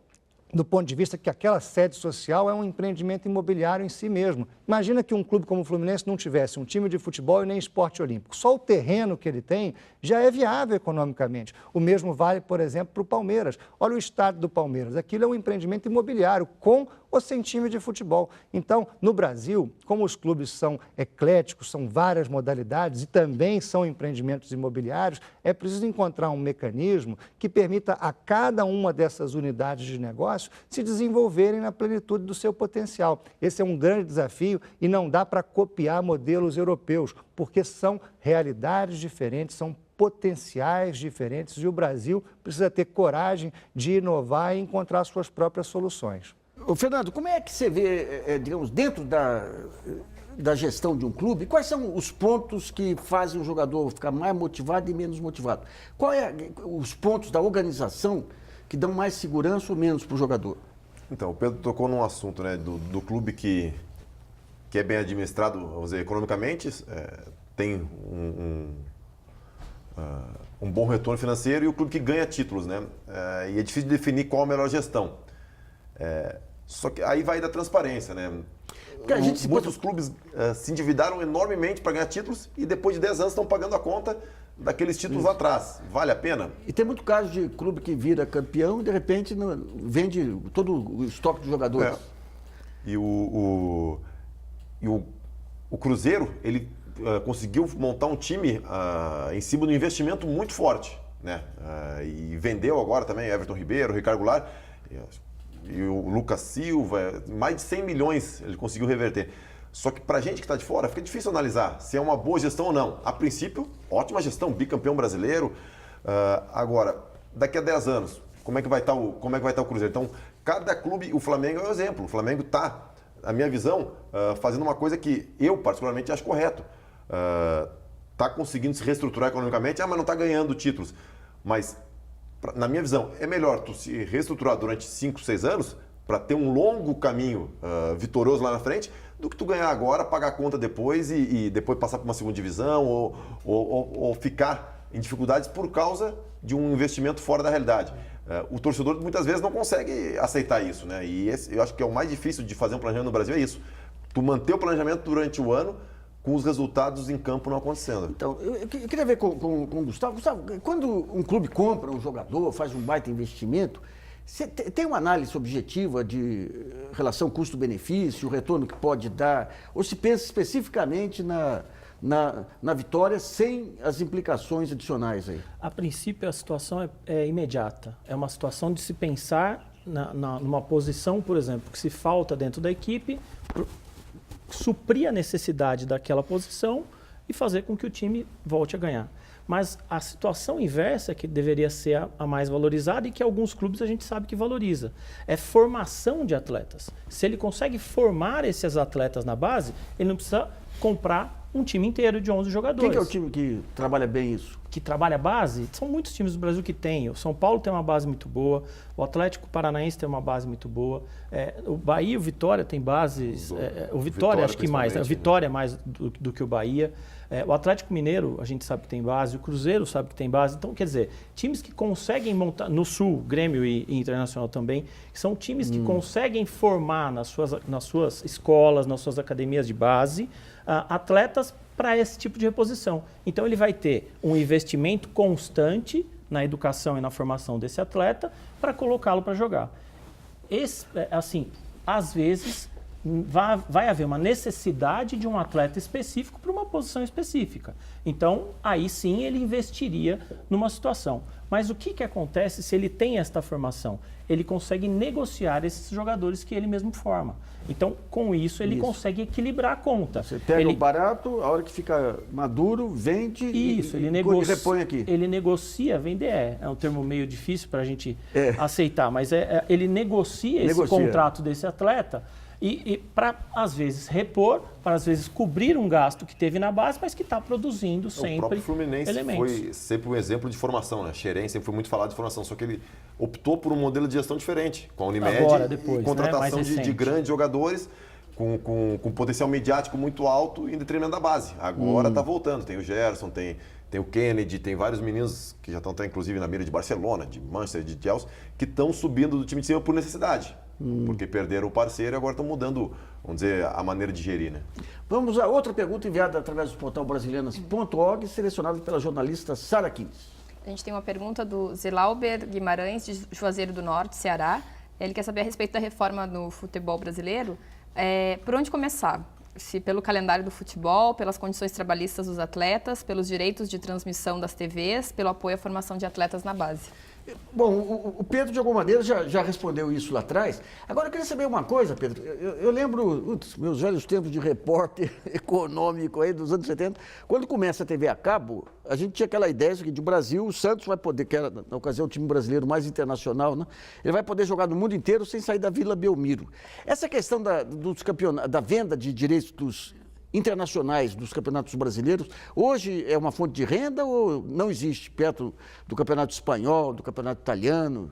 do ponto de vista que aquela sede social é um empreendimento imobiliário em si mesmo. Imagina que um clube como o Fluminense não tivesse um time de futebol e nem esporte olímpico. Só o terreno que ele tem já é viável economicamente. O mesmo vale, por exemplo, para o Palmeiras. Olha o estádio do Palmeiras. Aquilo é um empreendimento imobiliário com ou sem time de futebol. Então, no Brasil, como os clubes são ecléticos, são várias modalidades e também são empreendimentos imobiliários, é preciso encontrar um mecanismo que permita a cada uma dessas unidades de negócio se desenvolverem na plenitude do seu potencial. Esse é um grande desafio e não dá para copiar modelos europeus, porque são realidades diferentes, são potenciais diferentes e o Brasil precisa ter coragem de inovar e encontrar suas próprias soluções. Ô, Fernando, como é que você vê, digamos, dentro da gestão de um clube, quais são os pontos que fazem o jogador ficar mais motivado e menos motivado? Quais os pontos da organização que dão mais segurança ou menos para o jogador? Então, o Pedro tocou num assunto, né, do clube que é bem administrado, vamos dizer, economicamente, tem um bom retorno financeiro, e o clube que ganha títulos, né? E é difícil definir qual a melhor gestão. Só que aí vai da transparência, né? Muitos clubes se endividaram enormemente para ganhar títulos e depois de 10 anos estão pagando a conta daqueles títulos lá atrás. Vale a pena? E tem muito caso de clube que vira campeão e de repente vende todo o estoque de jogadores. E o Cruzeiro, ele conseguiu montar um time em cima de um investimento muito forte, né? E vendeu agora também Everton Ribeiro, Ricardo Goulart e o Lucas Silva, mais de 100 milhões ele conseguiu reverter. Só que pra gente que está de fora, fica difícil analisar se é uma boa gestão ou não. A princípio, ótima gestão, bicampeão brasileiro. Agora, daqui a 10 anos, como é que vai estar o Cruzeiro? Então, cada clube, o Flamengo é um exemplo. O Flamengo está, na minha visão, fazendo uma coisa que eu particularmente acho correto. Está conseguindo se reestruturar economicamente, mas não está ganhando títulos. Mas, na minha visão, é melhor tu se reestruturar durante 5, 6 anos para ter um longo caminho vitorioso lá na frente, do que tu ganhar agora, pagar a conta depois e depois passar para uma segunda divisão ou ficar em dificuldades por causa de um investimento fora da realidade. O torcedor muitas vezes não consegue aceitar isso, né? E eu acho que é o mais difícil de fazer um planejamento no Brasil, é isso. Tu manter o planejamento durante o ano com os resultados em campo não acontecendo. Então, eu queria ver com o Gustavo. Gustavo, quando um clube compra um jogador, faz um baita investimento, você tem uma análise objetiva de relação custo-benefício, o retorno que pode dar, ou se pensa especificamente na vitória sem as implicações adicionais aí? A princípio, a situação é imediata. É uma situação de se pensar numa posição, por exemplo, que se falta dentro da equipe, suprir a necessidade daquela posição e fazer com que o time volte a ganhar. Mas a situação inversa, que deveria ser a mais valorizada e que alguns clubes a gente sabe que valoriza, é formação de atletas. Se ele consegue formar esses atletas na base, ele não precisa comprar um time inteiro de 11 jogadores. Quem que é o time que trabalha bem isso? Que trabalha a base? São muitos times do Brasil que tem. O São Paulo tem uma base muito boa, o Atlético Paranaense tem uma base muito boa, o Bahia e o Vitória tem bases, o Vitória acho que mais, o Vitória é mais do que o Bahia. O Atlético Mineiro, a gente sabe que tem base, o Cruzeiro sabe que tem base. Então, quer dizer, times que conseguem montar, no Sul, Grêmio e Internacional também, são times que conseguem formar nas suas escolas, nas suas academias de base, atletas para esse tipo de reposição. Então, ele vai ter um investimento constante na educação e na formação desse atleta para colocá-lo para jogar. Assim, às vezes, vai haver uma necessidade de um atleta específico para uma posição específica. Então, aí sim ele investiria numa situação. Mas o que acontece se ele tem esta formação? Ele consegue negociar esses jogadores que ele mesmo forma. Então, com isso, ele consegue equilibrar a conta. Você pega o barato, a hora que fica maduro, vende e repõe aqui. Ele negocia, vender é um termo meio difícil para a gente aceitar, mas ele negocia esse contrato desse atleta e para, às vezes, repor, para, às vezes, cobrir um gasto que teve na base, mas que está produzindo sempre elementos. O próprio Fluminense foi sempre um exemplo de formação, né? Xerém sempre foi muito falado de formação, só que ele optou por um modelo de gestão diferente, com a Unimed, depois, contratação de grandes jogadores, com potencial mediático muito alto em detrimento da base. Agora está voltando, tem o Gerson, tem o Kennedy, tem vários meninos que já estão inclusive na mira de Barcelona, de Manchester, de Chelsea, que estão subindo do time de cima por necessidade. Porque perderam o parceiro e agora estão mudando, vamos dizer, a maneira de gerir, né? Vamos a outra pergunta enviada através do portal brasileiras.org, selecionada pela jornalista Sara Kins. A gente tem uma pergunta do Zilauber Guimarães, de Juazeiro do Norte, Ceará. Ele quer saber a respeito da reforma no futebol brasileiro. Por onde começar? Se pelo calendário do futebol, pelas condições trabalhistas dos atletas, pelos direitos de transmissão das TVs, pelo apoio à formação de atletas na base. Bom, o Pedro, de alguma maneira, já respondeu isso lá atrás. Agora, eu queria saber uma coisa, Pedro. Eu lembro meus velhos tempos de repórter econômico aí dos anos 70. Quando começa a TV a cabo, a gente tinha aquela ideia que do Brasil, o Santos vai poder, que era, na ocasião, o time brasileiro mais internacional, né? Ele vai poder jogar no mundo inteiro sem sair da Vila Belmiro. Essa questão dos campeonatos, da venda de direitos internacionais dos campeonatos brasileiros, hoje é uma fonte de renda ou não existe perto do campeonato espanhol, do campeonato italiano?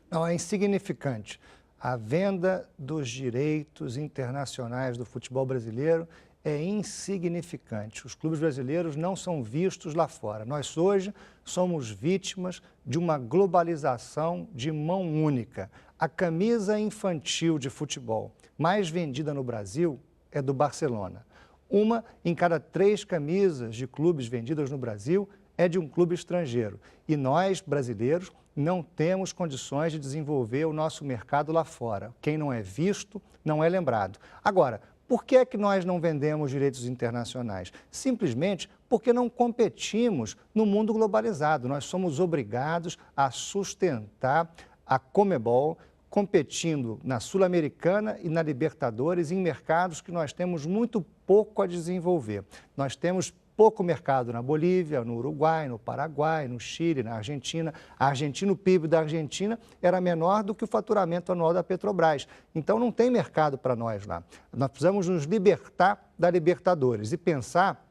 Não, é insignificante. A venda dos direitos internacionais do futebol brasileiro é insignificante. Os clubes brasileiros não são vistos lá fora. Nós hoje somos vítimas de uma globalização de mão única. A camisa infantil de futebol mais vendida no Brasil é do Barcelona. Uma em cada 3 camisas de clubes vendidas no Brasil é de um clube estrangeiro. E nós, brasileiros, não temos condições de desenvolver o nosso mercado lá fora. Quem não é visto, não é lembrado. Agora, por que é que nós não vendemos direitos internacionais? Simplesmente porque não competimos no mundo globalizado. Nós somos obrigados a sustentar a Conmebol, competindo na Sul-Americana e na Libertadores em mercados que nós temos muito pouco a desenvolver. Nós temos pouco mercado na Bolívia, no Uruguai, no Paraguai, no Chile, na Argentina. O PIB da Argentina era menor do que o faturamento anual da Petrobras. Então não tem mercado para nós lá. Nós precisamos nos libertar da Libertadores e pensar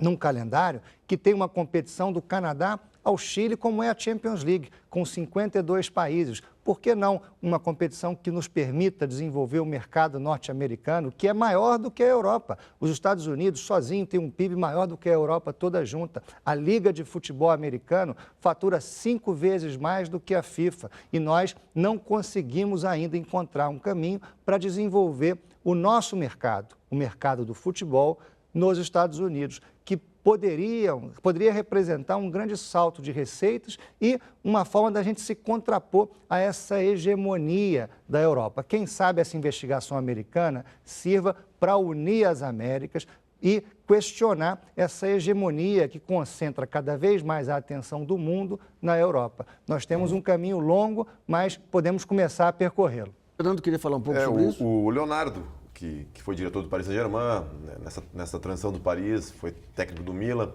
num calendário que tem uma competição do Canadá ao Chile, como é a Champions League, com 52 países. Por que não uma competição que nos permita desenvolver o mercado norte-americano, que é maior do que a Europa? Os Estados Unidos sozinho têm um PIB maior do que a Europa toda junta. A Liga de Futebol Americano fatura 5 vezes mais do que a FIFA. E nós não conseguimos ainda encontrar um caminho para desenvolver o nosso mercado, o mercado do futebol nos Estados Unidos, que poderia representar um grande salto de receitas e uma forma da gente se contrapor a essa hegemonia da Europa. Quem sabe essa investigação americana sirva para unir as Américas e questionar essa hegemonia que concentra cada vez mais a atenção do mundo na Europa. Nós temos um caminho longo, mas podemos começar a percorrê-lo. Fernando queria falar um pouco sobre isso? O Leonardo que foi diretor do Paris Saint-Germain, né, nessa transição do Paris, foi técnico do Milan.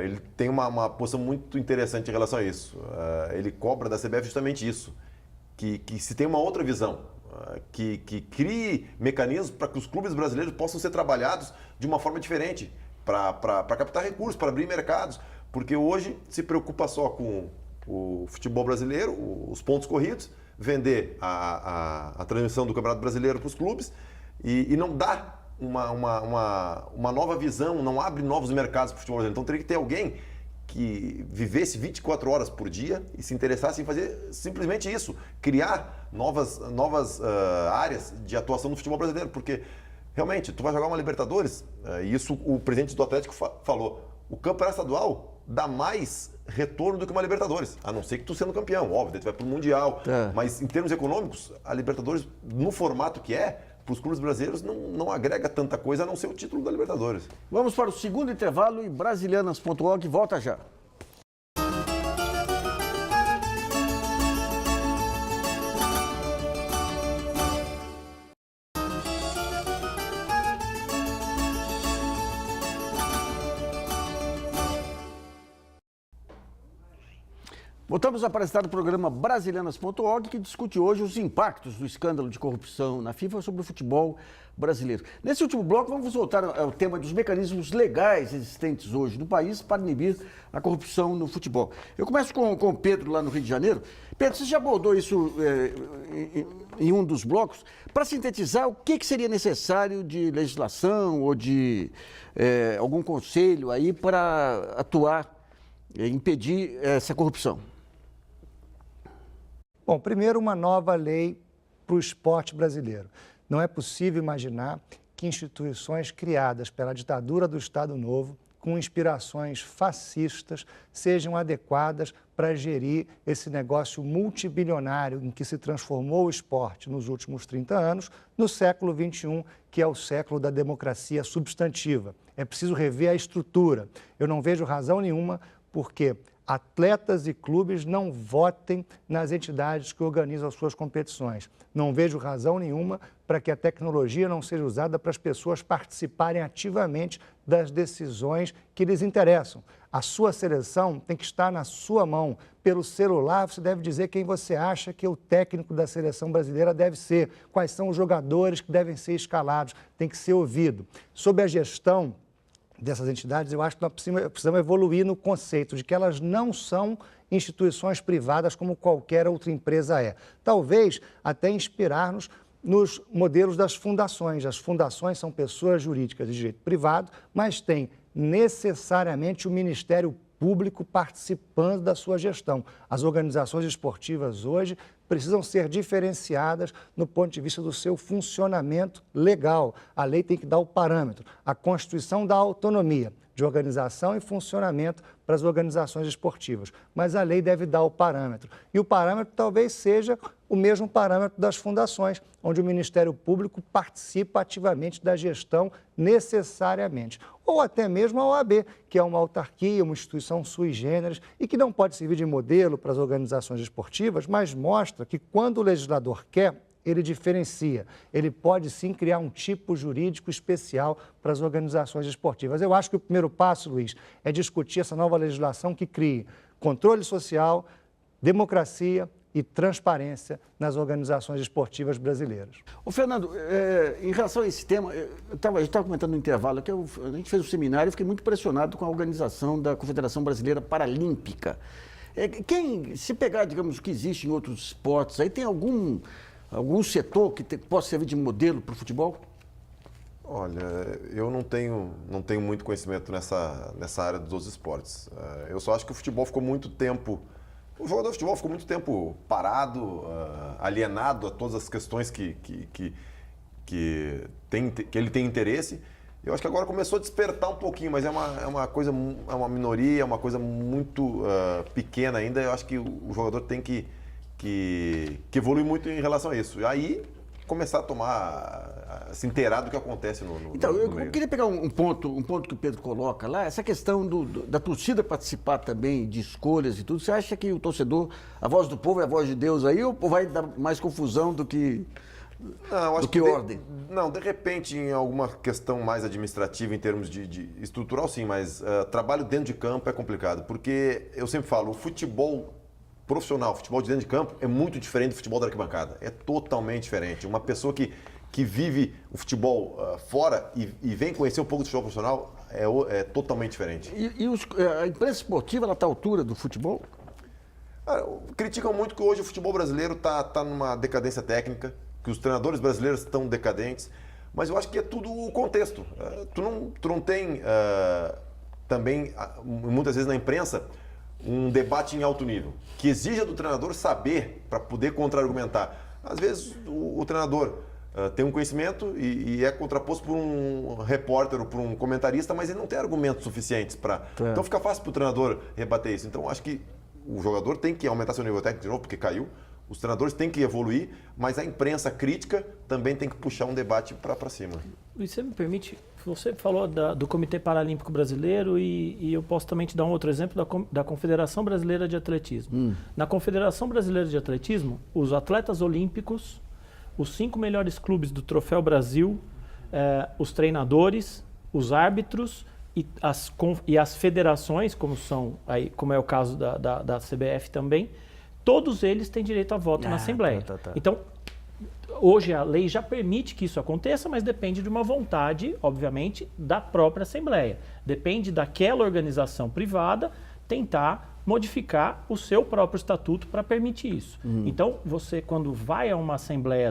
Ele tem uma posição muito interessante em relação a isso. Ele cobra da CBF justamente isso, que se tem uma outra visão, que crie mecanismos para que os clubes brasileiros possam ser trabalhados de uma forma diferente, para captar recursos, para abrir mercados, porque hoje se preocupa só com o futebol brasileiro, os pontos corridos, vender a transmissão do Campeonato Brasileiro para os clubes e não dá uma nova visão, não abre novos mercados para o futebol brasileiro. Então teria que ter alguém que vivesse 24 horas por dia e se interessasse em fazer simplesmente isso, criar novas áreas de atuação no futebol brasileiro, porque realmente tu vai jogar uma Libertadores, e isso o presidente do Atlético falou, o campeonato estadual dá mais retorno do que uma Libertadores, a não ser que tu sendo campeão, óbvio, tu vai para o Mundial, mas em termos econômicos, a Libertadores, no formato que para os clubes brasileiros, não agrega tanta coisa a não ser o título da Libertadores. Vamos para o segundo intervalo e Brasilianas.org volta já. Voltamos a apresentar o programa Brasilianas.org, que discute hoje os impactos do escândalo de corrupção na FIFA sobre o futebol brasileiro. Nesse último bloco, vamos voltar ao tema dos mecanismos legais existentes hoje no país para inibir a corrupção no futebol. Eu começo com o Pedro, lá no Rio de Janeiro. Pedro, você já abordou isso em um dos blocos. Para sintetizar, o que seria necessário de legislação ou de algum conselho aí para atuar, impedir essa corrupção? Bom, primeiro, uma nova lei para o esporte brasileiro. Não é possível imaginar que instituições criadas pela ditadura do Estado Novo, com inspirações fascistas, sejam adequadas para gerir esse negócio multibilionário em que se transformou o esporte nos últimos 30 anos, no século XXI, que é o século da democracia substantiva. É preciso rever a estrutura. Eu não vejo razão nenhuma porque atletas e clubes não votem nas entidades que organizam as suas competições. Não vejo razão nenhuma para que a tecnologia não seja usada para as pessoas participarem ativamente das decisões que lhes interessam. A sua seleção tem que estar na sua mão. Pelo celular, você deve dizer quem você acha que o técnico da seleção brasileira deve ser, quais são os jogadores que devem ser escalados, tem que ser ouvido. Sob a gestão dessas entidades, eu acho que nós precisamos evoluir no conceito de que elas não são instituições privadas como qualquer outra empresa é. Talvez até inspirar-nos nos modelos das fundações. As fundações são pessoas jurídicas de direito privado, mas têm necessariamente o Ministério Público participando da sua gestão. As organizações esportivas hoje precisam ser diferenciadas no ponto de vista do seu funcionamento legal. A lei tem que dar o parâmetro. A Constituição dá autonomia de organização e funcionamento para as organizações esportivas, mas a lei deve dar o parâmetro. E o parâmetro talvez seja o mesmo parâmetro das fundações, onde o Ministério Público participa ativamente da gestão necessariamente. Ou até mesmo a OAB, que é uma autarquia, uma instituição sui generis e que não pode servir de modelo para as organizações esportivas, mas mostra que quando o legislador quer, ele diferencia. Ele pode sim criar um tipo jurídico especial para as organizações esportivas. Eu acho que o primeiro passo, Luiz, é discutir essa nova legislação que crie controle social, democracia e transparência nas organizações esportivas brasileiras. Ô, Fernando, em relação a esse tema, a gente estava comentando no intervalo que a gente fez um seminário e fiquei muito impressionado com a organização da Confederação Brasileira Paralímpica. Se pegar, digamos, o que existe em outros esportes, aí tem algum setor que possa servir de modelo para o futebol? Olha, eu não tenho muito conhecimento nessa área dos esportes. Eu só acho que o futebol ficou muito tempo... O jogador de futebol ficou muito tempo parado, alienado a todas as questões que ele tem interesse. Eu acho que agora começou a despertar um pouquinho, mas é uma minoria, é uma coisa muito pequena ainda. Eu acho que o jogador tem que evolui muito em relação a isso. E aí, começar a se inteirar do que acontece no Então, eu meio. queria pegar um ponto que o Pedro coloca lá, essa questão da torcida participar também de escolhas e tudo. Você acha que o torcedor, a voz do povo é a voz de Deus aí, ou vai dar mais confusão do que Não, do que ordem. Não, de repente, em alguma questão mais administrativa, em termos de estrutural, sim, mas trabalho dentro de campo é complicado, porque eu sempre falo, o futebol profissional, o futebol de dentro de campo é muito diferente do futebol da arquibancada. É totalmente diferente. Uma pessoa que vive o futebol fora e vem conhecer um pouco do futebol profissional é totalmente diferente. E a imprensa esportiva, ela está à altura do futebol? Criticam muito que hoje o futebol brasileiro está numa decadência técnica, que os treinadores brasileiros estão decadentes, mas eu acho que é tudo o contexto. Tu não tem também, muitas vezes na imprensa, um debate em alto nível, que exija do treinador saber para poder contra-argumentar. Às vezes o treinador tem um conhecimento e é contraposto por um repórter ou por um comentarista, mas ele não tem argumentos suficientes para... Então fica fácil para o treinador rebater isso. Então acho que o jogador tem que aumentar seu nível técnico de novo, porque caiu. Os treinadores têm que evoluir, mas a imprensa crítica também tem que puxar um debate para cima. Luiz, você me permite, você falou do Comitê Paralímpico Brasileiro e eu posso também te dar um outro exemplo da Confederação Brasileira de Atletismo. Na Confederação Brasileira de Atletismo, os atletas olímpicos, os 5 melhores clubes do Troféu Brasil, os treinadores, os árbitros e as federações, como é o caso da CBF também, todos eles têm direito a voto na Assembleia. Então, hoje a lei já permite que isso aconteça, mas depende de uma vontade, obviamente, da própria Assembleia. Depende daquela organização privada tentar modificar o seu próprio estatuto para permitir isso. Então, você, quando vai a uma Assembleia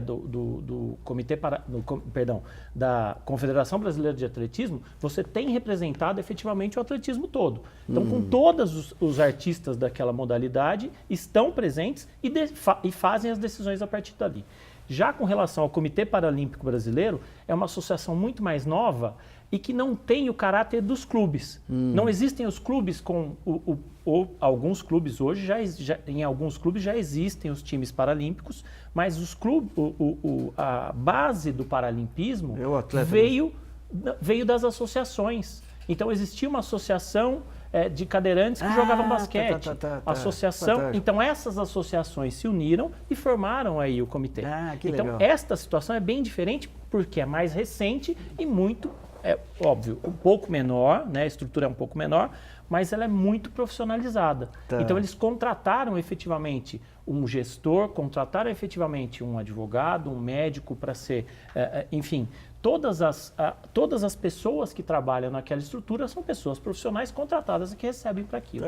da Confederação Brasileira de Atletismo, você tem representado efetivamente o atletismo todo. Então, com todos os artistas daquela modalidade estão presentes e fazem as decisões a partir dali. Já com relação ao Comitê Paralímpico Brasileiro, é uma associação muito mais nova e que não tem o caráter dos clubes. Não existem os clubes ou alguns clubes hoje, em alguns clubes já existem os times paralímpicos, mas a base do paralimpismo veio das associações. Então existia uma associação de cadeirantes que jogavam basquete. Associação. Fantástico. Então essas associações se uniram e formaram aí o comitê. Então legal. Esta situação é bem diferente porque é mais recente e muito, óbvio, um pouco menor, né? A estrutura é um pouco menor, mas ela é muito profissionalizada. Então eles contrataram efetivamente um gestor, contrataram efetivamente um advogado, um médico para ser, enfim, todas as pessoas que trabalham naquela estrutura são pessoas profissionais contratadas e que recebem para aquilo.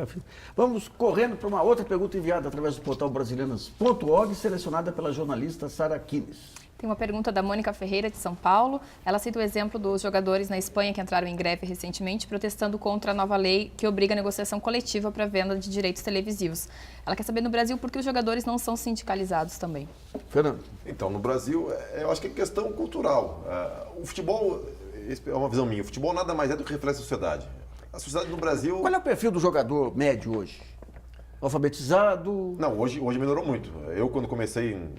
Vamos correndo para uma outra pergunta enviada através do portal brasileiras.org, selecionada pela jornalista Sara Quines. Tem uma pergunta da Mônica Ferreira, de São Paulo. Ela cita o exemplo dos jogadores na Espanha que entraram em greve recentemente, protestando contra a nova lei que obriga a negociação coletiva para a venda de direitos televisivos. Ela quer saber no Brasil por que os jogadores não são sindicalizados também. Fernando. Então, no Brasil, eu acho que é questão cultural. O futebol, é uma visão minha, o futebol nada mais é do que reflete a sociedade. A sociedade no Brasil... Qual é o perfil do jogador médio hoje? Alfabetizado? Não, hoje melhorou muito. Eu, quando comecei em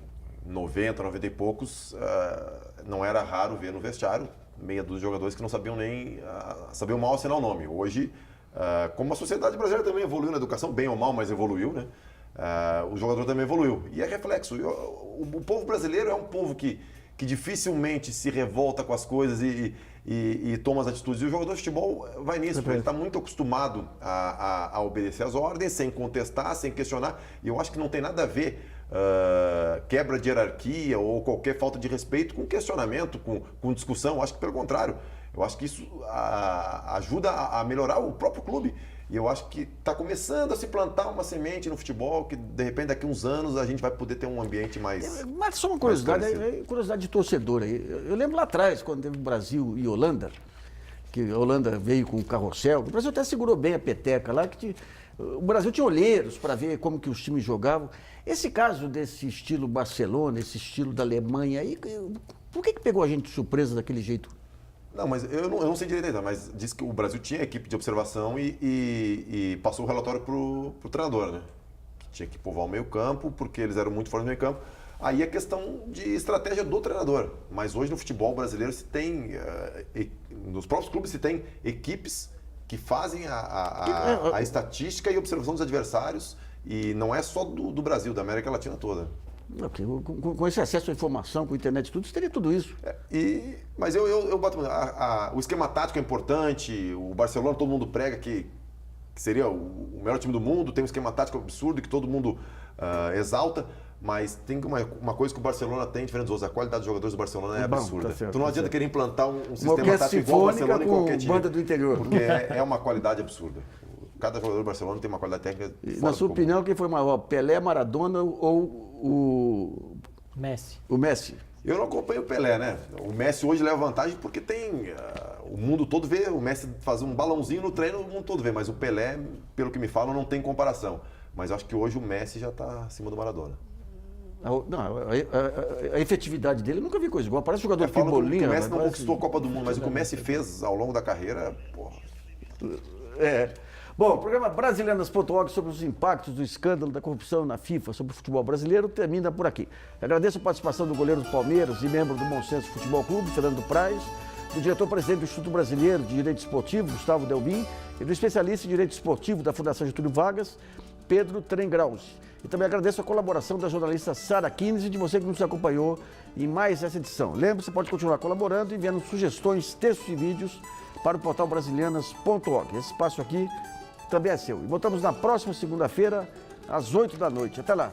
90, 90 e poucos, não era raro ver no vestiário meia dúzia de jogadores que não sabiam nem sabiam mal assinar o nome. Hoje, como a sociedade brasileira também evoluiu na educação, bem ou mal, mas evoluiu, né? O jogador também evoluiu. E é reflexo. O povo brasileiro é um povo que dificilmente se revolta com as coisas e toma as atitudes. E o jogador de futebol vai nisso, porque ele está muito acostumado a obedecer às ordens, sem contestar, sem questionar. E eu acho que não tem nada a ver quebra de hierarquia ou qualquer falta de respeito com questionamento, com discussão. Eu acho que pelo contrário. Eu acho que isso ajuda a melhorar o próprio clube. E eu acho que está começando a se plantar uma semente no futebol que, de repente, daqui a uns anos a gente vai poder ter um ambiente mais... Mas só uma curiosidade, curiosidade de torcedor aí. Eu lembro lá atrás, quando teve Brasil e Holanda, que a Holanda veio com o carrossel, o Brasil até segurou bem a peteca lá, o Brasil tinha olheiros para ver como que os times jogavam. Esse caso desse estilo Barcelona, esse estilo da Alemanha, aí, por que pegou a gente de surpresa daquele jeito? Não, mas eu não sei direito ainda, mas diz que o Brasil tinha equipe de observação e passou o relatório para o treinador, né? Que tinha que povoar o meio campo, porque eles eram muito fortes no meio campo. Aí é questão de estratégia do treinador. Mas hoje no futebol brasileiro se tem, nos próprios clubes se tem equipes que fazem a estatística e observação dos adversários, e não é só do Brasil, da América Latina toda. Com esse acesso à informação, com a internet e tudo, você teria tudo isso. Mas eu boto. O esquema tático é importante, o Barcelona todo mundo prega que seria o melhor time do mundo, tem um esquema tático absurdo que todo mundo exalta. Mas tem uma coisa que o Barcelona tem, diferente dos outros, a qualidade dos jogadores do Barcelona é absurda. Tá certo, então não adianta querer implantar um sistema orquestra tático igual ao Barcelona em qualquer time. banda do interior. Porque é uma qualidade absurda. Cada jogador do Barcelona tem uma qualidade técnica fora Na do sua comum. opinião, quem foi maior, Pelé, Maradona ou Messi. o Messi? Eu não acompanho o Pelé, né? O Messi hoje leva vantagem porque tem... o mundo todo vê o Messi fazer um balãozinho no treino, o mundo todo vê. Mas o Pelé, pelo que me falam, não tem comparação. Mas eu acho que hoje o Messi já está acima do Maradona. A efetividade dele, eu nunca vi coisa igual. Parece jogador de Falam que Cebolinha. o Messi não parece- conquistou a Copa do Mundo, mas o que o Messi fez ao longo da carreira, porra... Bom, o programa Brasileiras.org sobre os impactos do escândalo da corrupção na FIFA sobre o futebol brasileiro termina por aqui. Agradeço a participação do goleiro do Palmeiras e membro do Bom Senso Futebol Clube, Fernando Praz, do diretor-presidente do Instituto Brasileiro de Direito Esportivo, Gustavo Delbin, e do especialista em Direito Esportivo da Fundação Getúlio Vargas, Pedro Trengraus. E também agradeço a colaboração da jornalista Sara Kines e de você que nos acompanhou em mais essa edição. Lembre-se, você pode continuar colaborando e enviando sugestões, textos e vídeos para o portal brasilianas.org. Esse espaço aqui também é seu. E voltamos na próxima segunda-feira, às 8 da noite. Até lá.